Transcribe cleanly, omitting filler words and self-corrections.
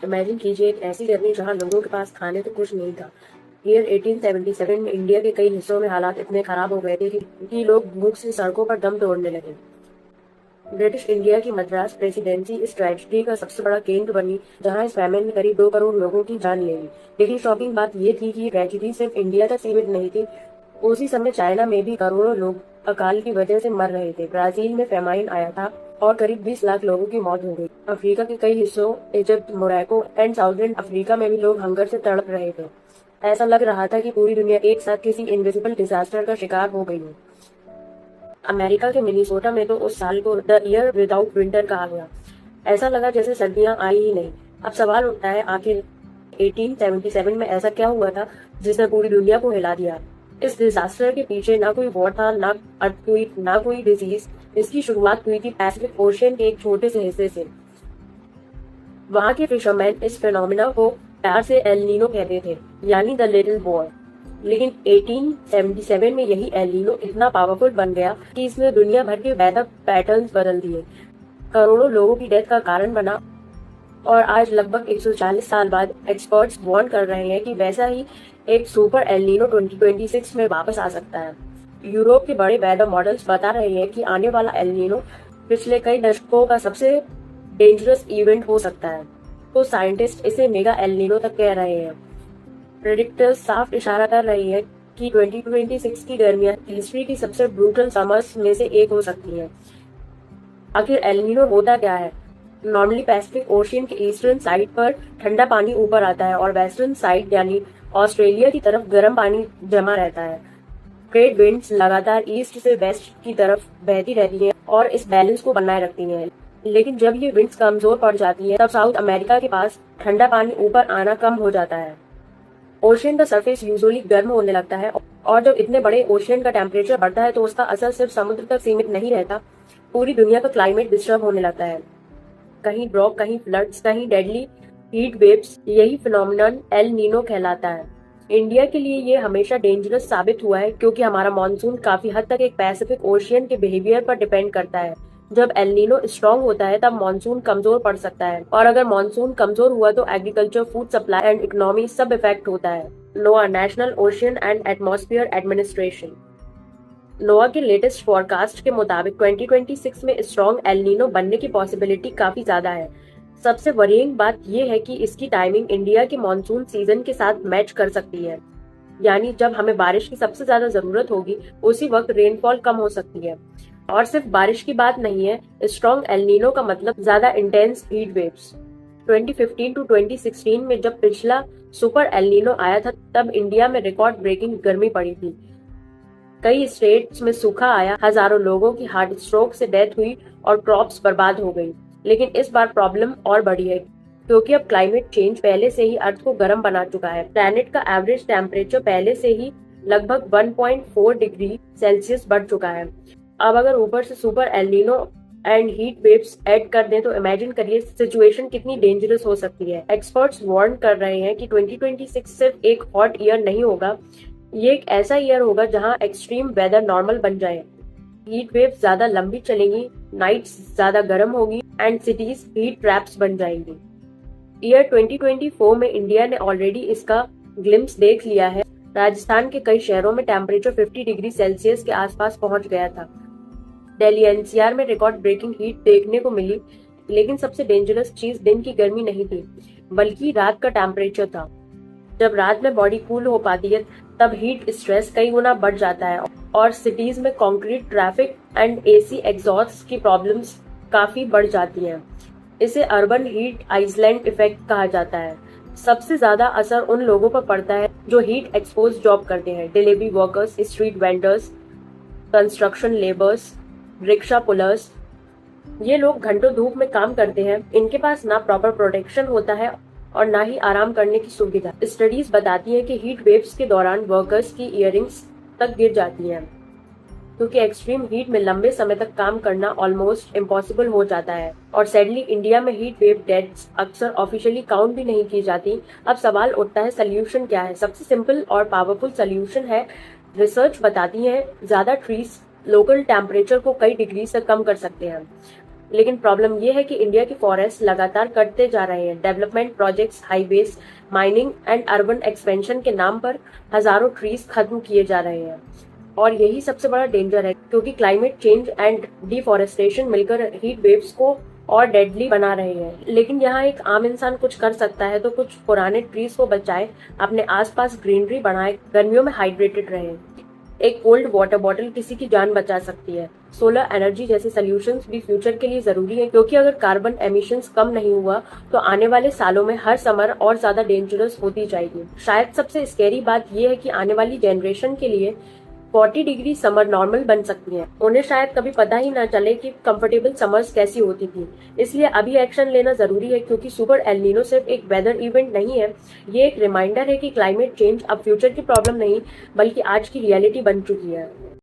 Imagine कीजिए एक ऐसी गर्मी जहां लोगों के पास खाने तो कुछ नहीं था। ईयर 1877 में इंडिया के कई हिस्सों में हालात इतने खराब हो गए थे कि लोग भूख से सड़कों पर दम तोड़ने लगे। ब्रिटिश इंडिया की मद्रास प्रेसिडेंसी इस ट्रेजेडी का सबसे बड़ा केंद्र बनी, जहां इस फैमिन ने करीब 2 करोड़ लोगों की जान ले ली। लेकिन शॉकिंग बात ये थी कि ये ट्रेजेडी सिर्फ इंडिया तक सीमित नहीं थी। उसी समय चाइना में भी करोड़ों लोग अकाल की वजह से मर रहे थे। ब्राजील में फेमाइन आया था और करीब 20 लाख लोगों की मौत हो गई। अफ्रीका के कई हिस्सों, Egypt, Morocco and southern Africa में भी लोग हंगर से तड़प रहे थे। ऐसा लग रहा था कि पूरी दुनिया एक साथ किसी इनविजिबल डिजास्टर का शिकार हो गई हो। अमेरिका के मिनीसोटा में तो उस साल को द ईयर विदाउट विंटर कहा गया। ऐसा लगा जैसे सर्दियां आई ही नहीं। अब सवाल उठता है, आखिर 1877 में ऐसा क्या हुआ था जिसने पूरी दुनिया को हिला दिया। इस डिजास्टर के पीछे ना कोई वॉर था, ना अर्थक्वेक, ना कोई डिजीज। इसकी शुरुआत हुई थी पैसिफिक ओशियन के एक छोटे से हिस्से से। वहां के फिशरमैन इस फिनोमिना को प्यार से एल नीनो कहते थे, यानी द लिटिल बॉय। लेकिन 1877 में यही एल नीनो इतना पावरफुल बन गया कि इसने दुनिया भर के वेदर पैटर्न्स बदल दिए, करोड़ों लोगों की डेथ का कारण बना। और आज लगभग 140 साल बाद एक्सपर्ट्स वार्न कर रहे हैं कि वैसा ही एक सुपर एल नीनो 2026 में वापस आ सकता है। यूरोप के बड़े वेदर मॉडल्स बता रहे हैं कि आने वाला एल नीनो पिछले कई दशकों का सबसे डेंजरस इवेंट हो सकता है। तो साइंटिस्ट इसे मेगा एल नीनो तक कह रहे हैं। प्रेडिक्टर्स साफ इशारा कर रही है कि 2026 की गर्मियां हिस्ट्री की सबसे ब्रूटल समर्स में से एक हो सकती है। आखिर एल नीनो होता क्या है? नॉर्मली पैसिफिक ओशियन के ईस्टर्न साइड पर ठंडा पानी ऊपर आता है और वेस्टर्न साइड यानी ऑस्ट्रेलिया की तरफ गर्म पानी जमा रहता है। ट्रेड विंड्स लगातार ईस्ट से वेस्ट की तरफ बहती रहती हैं और इस बैलेंस को बनाए रखती हैं। लेकिन जब ये विंड्स कमजोर पड़ जाती हैं, तब साउथ अमेरिका के पास ठंडा पानी ऊपर आना कम हो जाता है। ओशियन का सरफेस यूजुअली गर्म होने लगता है और जब इतने बड़े ओशियन का टेम्परेचर बढ़ता है तो उसका असर सिर्फ समुद्र तक सीमित नहीं रहता, पूरी दुनिया का क्लाइमेट डिस्टर्ब होने लगता है। कहीं ड्रॉप, कहीं फ्लड्स, कहीं डेडली हीट वेव्स। यही फिनोमिनन एल नीनो कहलाता है। इंडिया के लिए ये हमेशा डेंजरस साबित हुआ है क्योंकि हमारा मॉनसून काफी हद तक एक पैसिफिक ओशियन के बिहेवियर पर डिपेंड करता है। जब एल नीनो स्ट्रॉन्ग होता है तब मॉनसून कमजोर पड़ सकता है, और अगर मॉनसून कमजोर हुआ तो agriculture, food supply and economy सब इफेक्ट होता है। नोआ, national ocean and atmosphere administration, नोआ के लेटेस्ट फोरकास्ट के मुताबिक 2026 में स्ट्रॉन्ग एल नीनो बनने की पॉसिबिलिटी काफी ज्यादा है। सबसे वरीइंग बात यह है कि इसकी टाइमिंग इंडिया के मॉनसून सीजन के साथ मैच कर सकती है, यानी जब हमें बारिश की सबसे ज्यादा जरूरत होगी उसी वक्त रेनफॉल कम हो सकती है। और सिर्फ बारिश की बात नहीं है, स्ट्रॉन्ग एल नीनो का मतलब ज्यादा इंटेंस हीट वेव्स। 2015 टू 2016 में जब पिछला सुपर एल नीनो आया था तब इंडिया में रिकॉर्ड ब्रेकिंग गर्मी पड़ी थी। कई स्टेट्स में सूखा आया, हजारों लोगों की हार्ट स्ट्रोक से डेथ हुई और क्रॉप्स बर्बाद हो गई। लेकिन इस बार प्रॉब्लम और बड़ी है क्योंकि अब क्लाइमेट चेंज पहले से ही अर्थ को गर्म बना चुका है। प्लैनेट का एवरेज टेम्परेचर पहले से ही लगभग 1.4 डिग्री सेल्सियस बढ़ चुका है। अब अगर ऊपर से super El Nino and heat waves add कर दें तो इमेजिन करिए सिचुएशन कितनी डेंजरस हो सकती है। एक्सपर्ट्स वार्न कर रहे हैं कि 2026 सिर्फ एक हॉट ईयर नहीं होगा, ये एक ऐसा ईयर होगा जहां एक्सट्रीम वेदर नॉर्मल बन जाए। हीट वेव ज्यादा लंबी चलेंगी, नाइट्स ज्यादा गर्म होगी एंड सिटीज हीट ट्रैप्स बन जाएंगी। ईयर 2024 में इंडिया ने ऑलरेडी इसका ग्लिम्स देख लिया है। राजस्थान के कई शहरों में टेम्परेचर 50 डिग्री सेल्सियस के आसपास पहुंच गया था। दिल्ली एनसीआर में रिकॉर्ड ब्रेकिंग हीट देखने को मिली। लेकिन सबसे डेंजरस चीज दिन की गर्मी नहीं थी, बल्कि रात का टेम्परेचर था। जब रात में बॉडी कूल हो पाती है तब हीट स्ट्रेस कई गुना बढ़ जाता है और सिटीज में concrete, traffic and AC exhaust की प्रॉब्लम्स काफी बढ़ जाती हैं। इसे अर्बन हीट आइसलैंड इफेक्ट कहा जाता है। सबसे ज्यादा असर उन लोगों पर पड़ता है जो हीट एक्सपोज जॉब करते हैं। Delivery workers, street vendors, construction labours, rickshaw pullers. ये लोग घंटों धूप में काम करते हैं। इनके पास ना प्रॉपर प्रोटेक्शन होता है और ना ही आराम करने की सुविधा। स्टडीज बताती है कि हीट वेव्स के दौरान वर्कर्स की इयररिंग्स तक गिर जाती हैं क्योंकि एक्सट्रीम हीट में लंबे समय तक काम करना ऑलमोस्ट इम्पॉसिबल हो जाता है। और सैडली इंडिया में हीट वेव डेथ्स अक्सर ऑफिशियली काउंट भी नहीं की जाती। अब सवाल उठता है, सोल्यूशन क्या है? सबसे सिंपल और पावरफुल सोल्यूशन है, रिसर्च बताती है ज्यादा ट्रीज लोकल टेम्परेचर को कई डिग्री से कम कर सकते हैं। लेकिन प्रॉब्लम ये है कि इंडिया के फॉरेस्ट लगातार कटते जा रहे हैं। Development projects, highways, mining and urban expansion के नाम पर हजारों ट्रीज खत्म किए जा रहे हैं और यही सबसे बड़ा डेंजर है, क्योंकि क्लाइमेट चेंज एंड डिफॉरेस्टेशन मिलकर हीट वेव्स को और डेडली बना रहे हैं। लेकिन यहाँ एक आम इंसान कुछ कर सकता है तो कुछ पुराने ट्रीज को बचाए, अपने आसपास ग्रीनरी बढ़ाए, गर्मियों में हाइड्रेटेड रहे। एक कोल्ड वाटर बॉटल किसी की जान बचा सकती है। सोलर एनर्जी जैसे सॉल्यूशंस भी फ्यूचर के लिए जरूरी है, क्योंकि अगर कार्बन एमिशंस कम नहीं हुआ तो आने वाले सालों में हर समर और ज्यादा डेंजरस होती जाएगी। शायद सबसे स्कैरी बात यह है कि आने वाली जनरेशन के लिए 40 डिग्री समर नॉर्मल बन सकती है। उन्हें शायद कभी पता ही ना चले कि कंफर्टेबल समर्स कैसी होती थी। इसलिए अभी एक्शन लेना जरूरी है, क्योंकि सुपर एल नीनो सिर्फ एक वेदर इवेंट नहीं है, ये एक रिमाइंडर है कि क्लाइमेट चेंज अब फ्यूचर की प्रॉब्लम नहीं बल्कि आज की रियलिटी बन चुकी है।